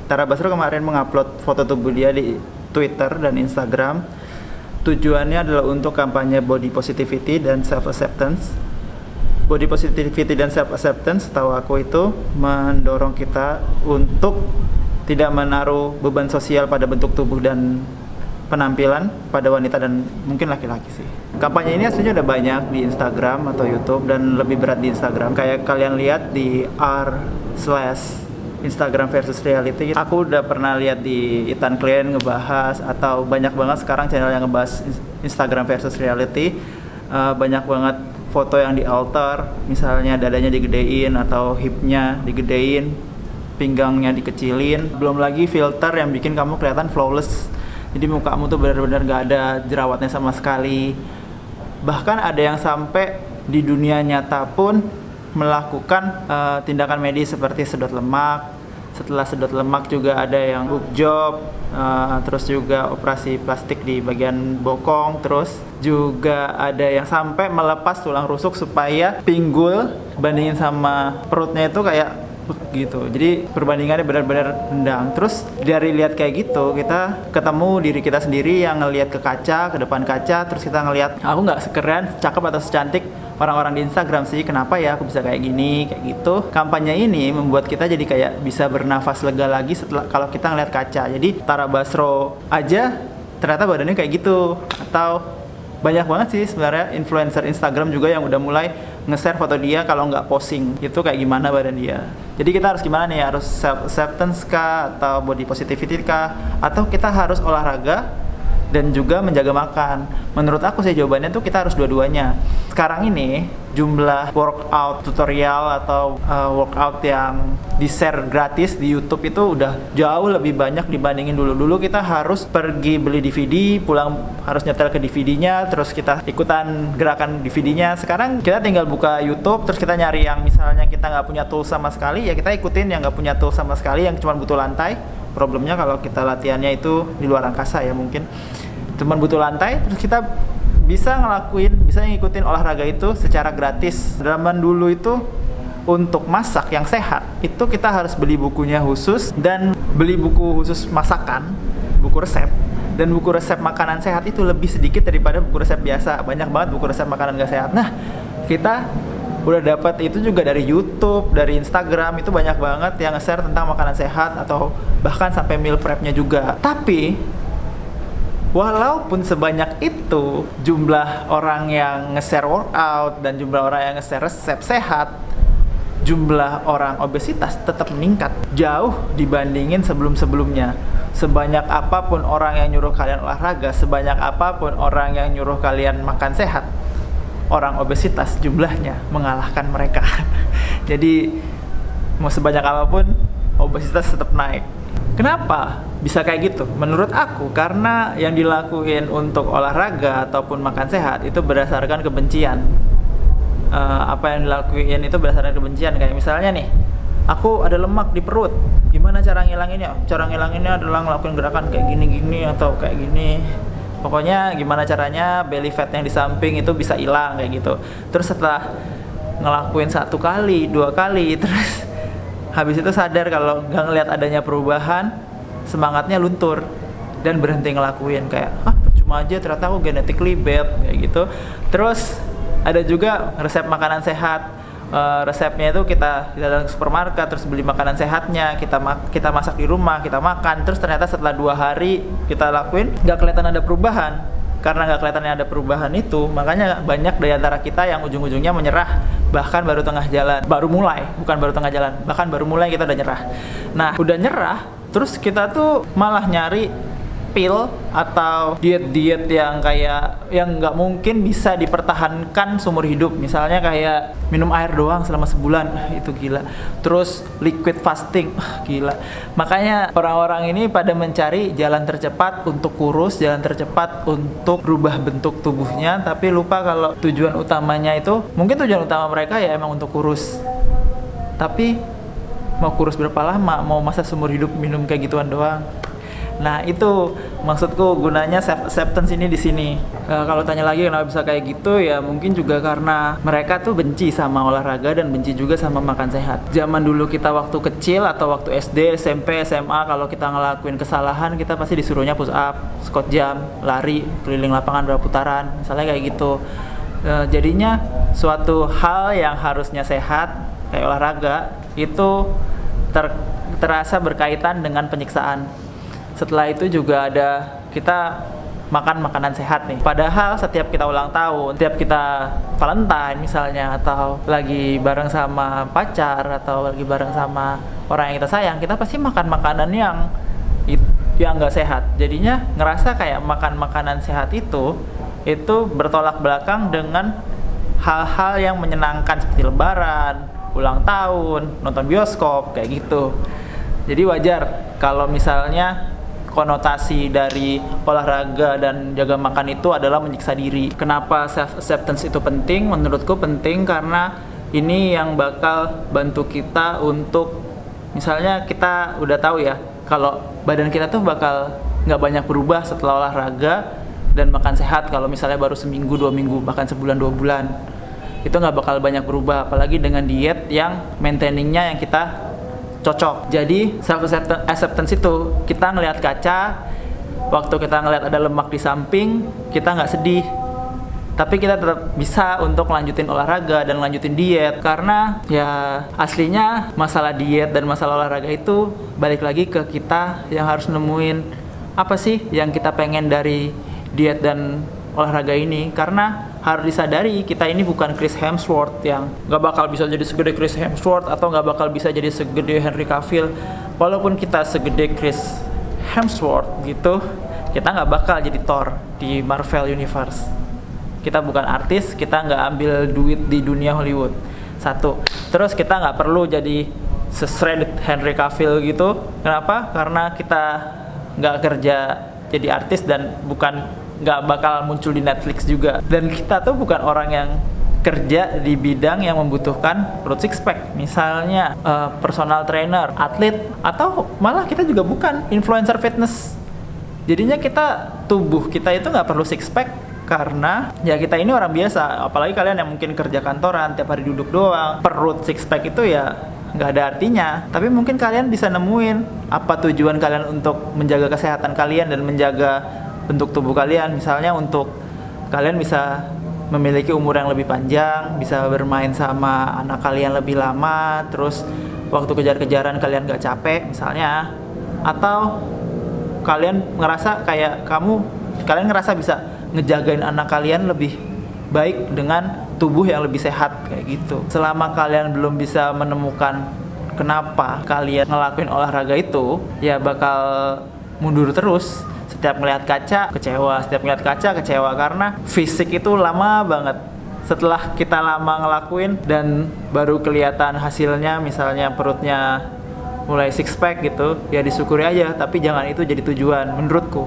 Tara Basro kemarin mengupload foto tubuh dia di Twitter dan Instagram. Tujuannya adalah untuk kampanye body positivity dan self acceptance. Body positivity dan self acceptance, setahu aku itu mendorong kita untuk tidak menaruh beban sosial pada bentuk tubuh dan penampilan pada wanita dan mungkin laki-laki sih. Kampanye ini aslinya udah banyak di Instagram atau YouTube dan lebih berat di Instagram. Kayak kalian lihat di r/Instagram versus reality. Aku udah pernah lihat di Ethan Klein ngebahas, atau banyak banget sekarang channel yang ngebahas Instagram versus reality. Banyak banget foto yang di alter, misalnya dadanya digedein atau hipnya digedein, pinggangnya dikecilin. Belum lagi filter yang bikin kamu kelihatan flawless. Jadi mukamu tuh benar-benar gak ada jerawatnya sama sekali. Bahkan ada yang sampai di dunia nyata pun melakukan tindakan medis seperti sedot lemak. Setelah sedot lemak juga ada yang hook job, terus juga operasi plastik di bagian bokong, terus juga ada yang sampai melepas tulang rusuk supaya pinggul bandingin sama perutnya itu kayak gitu. Jadi perbandingannya benar-benar rendang. Terus dari lihat kayak gitu, kita ketemu diri kita sendiri yang ngelihat ke kaca, ke depan kaca, terus kita ngelihat aku nggak sekeren, cakep atau secantik orang-orang di Instagram sih. Kenapa ya aku bisa kayak gini, kayak gitu. Kampanye ini membuat kita jadi kayak bisa bernafas lega lagi setelah kalau kita ngelihat kaca. Jadi Tara Basro aja ternyata badannya kayak gitu. Atau banyak banget sih sebenarnya influencer Instagram juga yang udah mulai nge-share foto dia kalau nggak posing itu kayak gimana badan dia. Jadi kita harus gimana nih, harus self acceptance kah atau body positivity kah, atau kita harus olahraga dan juga menjaga makan? Menurut aku sih jawabannya tuh kita harus dua-duanya. Sekarang ini jumlah workout tutorial atau workout yang di-share gratis di YouTube itu udah jauh lebih banyak dibandingin dulu. Dulu kita harus pergi beli DVD, pulang harus nyetel ke DVD-nya, terus kita ikutan gerakan DVD-nya. Sekarang kita tinggal buka YouTube, terus kita nyari yang misalnya kita nggak punya tools sama sekali, ya kita ikutin yang nggak punya tools sama sekali, yang cuma butuh lantai. Problemnya kalau kita latihannya itu di luar angkasa ya, mungkin cuman butuh lantai, terus kita bisa ngikutin olahraga itu secara gratis. Zaman dulu itu untuk masak yang sehat itu kita harus beli bukunya khusus dan beli buku khusus masakan, buku resep. Dan buku resep makanan sehat itu lebih sedikit daripada buku resep biasa. Banyak banget buku resep makanan gak sehat. Nah, kita udah dapat itu juga dari YouTube, dari Instagram, itu banyak banget yang nge-share tentang makanan sehat atau bahkan sampai meal prep-nya juga. Tapi walaupun sebanyak itu jumlah orang yang nge-share workout dan jumlah orang yang nge-share resep sehat, jumlah orang obesitas tetap meningkat jauh dibandingin sebelum-sebelumnya. Sebanyak apapun orang yang nyuruh kalian olahraga, sebanyak apapun orang yang nyuruh kalian makan sehat, orang obesitas jumlahnya mengalahkan mereka. Jadi mau sebanyak apapun obesitas tetap naik. Kenapa bisa kayak gitu? Menurut aku karena yang dilakuin untuk olahraga ataupun makan sehat itu berdasarkan kebencian. Apa yang dilakuin itu berdasarkan kebencian. Kayak misalnya nih, aku ada lemak di perut, gimana cara ngilanginnya? Cara ngilanginnya adalah ngelakuin gerakan kayak gini-gini atau kayak gini. Pokoknya gimana caranya belly fat yang di samping itu bisa hilang kayak gitu. Terus setelah ngelakuin 1 kali, 2 kali, terus habis itu sadar kalau nggak ngelihat adanya perubahan, semangatnya luntur dan berhenti ngelakuin. Kayak percuma aja, ternyata aku genetically bad kayak gitu. Terus ada juga resep makanan sehat. Resepnya itu kita datang ke supermarket, terus beli makanan sehatnya, kita masak di rumah, kita makan, terus ternyata setelah 2 hari kita lakuin nggak kelihatan ada perubahan. Karena nggak kelihatan ada perubahan itu, makanya banyak dari antara kita yang ujung-ujungnya menyerah, bahkan baru tengah jalan, baru mulai kita udah nyerah. Nah, udah nyerah, terus kita tuh malah nyari pil atau diet-diet yang kayak yang nggak mungkin bisa dipertahankan seumur hidup. Misalnya kayak minum air doang selama sebulan, itu gila. Terus liquid fasting, gila. Makanya orang-orang ini pada mencari jalan tercepat untuk kurus, jalan tercepat untuk berubah bentuk tubuhnya, tapi lupa kalau tujuan utamanya itu, mungkin tujuan utama mereka ya emang untuk kurus. Tapi mau kurus berapa lama? Mau masa seumur hidup minum kayak gituan doang? Nah itu maksudku gunanya self acceptance ini di sini. Kalau tanya lagi kenapa bisa kayak gitu, ya mungkin juga karena mereka tuh benci sama olahraga dan benci juga sama makan sehat. Zaman dulu kita waktu kecil atau waktu SD, SMP, SMA, kalau kita ngelakuin kesalahan kita pasti disuruhnya push up, squat jump, lari keliling lapangan berapa putaran, misalnya kayak gitu. Jadinya suatu hal yang harusnya sehat kayak olahraga itu terasa berkaitan dengan penyiksaan. Setelah itu juga ada kita makan makanan sehat nih. Padahal setiap kita ulang tahun, setiap kita Valentine misalnya, atau lagi bareng sama pacar, atau lagi bareng sama orang yang kita sayang, kita pasti makan makanan yang nggak sehat. Jadinya ngerasa kayak makan makanan sehat itu bertolak belakang dengan hal-hal yang menyenangkan seperti lebaran, ulang tahun, nonton bioskop, kayak gitu. Jadi wajar kalau misalnya konotasi dari olahraga dan jaga makan itu adalah menyiksa diri. Kenapa self acceptance itu penting? Menurutku penting karena ini yang bakal bantu kita untuk, misalnya kita udah tahu ya kalau badan kita tuh bakal nggak banyak berubah setelah olahraga dan makan sehat. Kalau misalnya baru seminggu, 2 minggu, bahkan sebulan, 2 bulan, itu nggak bakal banyak berubah, apalagi dengan diet yang maintainingnya yang kita cocok. Jadi self acceptance itu kita ngelihat kaca, waktu kita ngelihat ada lemak di samping, kita nggak sedih, tapi kita tetap bisa untuk lanjutin olahraga dan lanjutin diet. Karena ya aslinya masalah diet dan masalah olahraga itu balik lagi ke kita yang harus nemuin apa sih yang kita pengen dari diet dan olahraga ini. Karena harus disadari kita ini bukan Chris Hemsworth yang gak bakal bisa jadi segede Chris Hemsworth atau gak bakal bisa jadi segede Henry Cavill. Walaupun kita segede Chris Hemsworth gitu, kita gak bakal jadi Thor di Marvel Universe. Kita bukan artis, kita gak ambil duit di dunia Hollywood. Satu, terus kita gak perlu jadi se-shredded Henry Cavill gitu. Kenapa? Karena kita gak kerja jadi artis dan nggak bakal muncul di Netflix juga. Dan kita tuh bukan orang yang kerja di bidang yang membutuhkan perut six pack, misalnya personal trainer, atlet, atau malah kita juga bukan influencer fitness. Jadinya tubuh kita itu nggak perlu six pack karena ya kita ini orang biasa. Apalagi kalian yang mungkin kerja kantoran tiap hari duduk doang, perut six pack itu ya nggak ada artinya. Tapi mungkin kalian bisa nemuin apa tujuan kalian untuk menjaga kesehatan kalian dan menjaga bentuk tubuh kalian. Misalnya untuk kalian bisa memiliki umur yang lebih panjang, bisa bermain sama anak kalian lebih lama, terus waktu kejar-kejaran kalian gak capek misalnya, atau kalian ngerasa kayak kalian ngerasa bisa ngejagain anak kalian lebih baik dengan tubuh yang lebih sehat kayak gitu. Selama kalian belum bisa menemukan kenapa kalian ngelakuin olahraga itu, ya bakal mundur terus. Setiap ngeliat kaca kecewa, karena fisik itu lama banget. Setelah kita lama ngelakuin dan baru kelihatan hasilnya, misalnya perutnya mulai six pack gitu, ya disyukuri aja, tapi jangan itu jadi tujuan menurutku.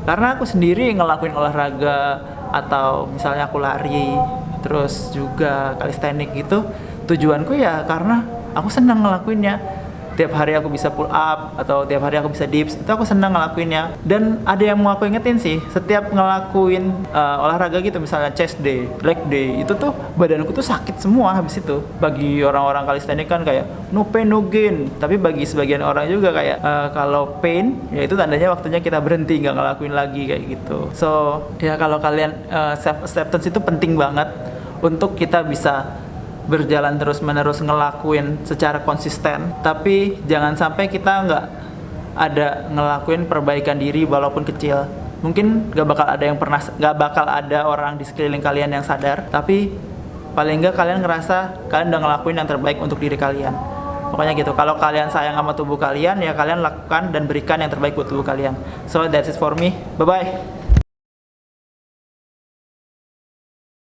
Karena aku sendiri ngelakuin olahraga atau misalnya aku lari, terus juga calisthenics gitu, tujuanku ya karena aku senang ngelakuinnya. Tiap hari aku bisa pull up atau tiap hari aku bisa dips, itu aku senang ngelakuinnya. Dan ada yang mau aku ingetin sih, setiap ngelakuin olahraga gitu, misalnya chest day, leg day, itu tuh badanku tuh sakit semua habis itu. Bagi orang-orang calisthenics kan kayak no pain no gain, tapi bagi sebagian orang juga kayak kalau pain ya itu tandanya waktunya kita berhenti, nggak ngelakuin lagi kayak gitu. So ya kalau kalian self acceptance itu penting banget untuk kita bisa berjalan terus-menerus ngelakuin secara konsisten. Tapi jangan sampai kita nggak ada ngelakuin perbaikan diri walaupun kecil. Mungkin nggak bakal ada orang di sekeliling kalian yang sadar, tapi paling nggak kalian ngerasa kalian udah ngelakuin yang terbaik untuk diri kalian. Pokoknya gitu, kalau kalian sayang sama tubuh kalian, ya kalian lakukan dan berikan yang terbaik buat tubuh kalian. So that's it for me, bye bye.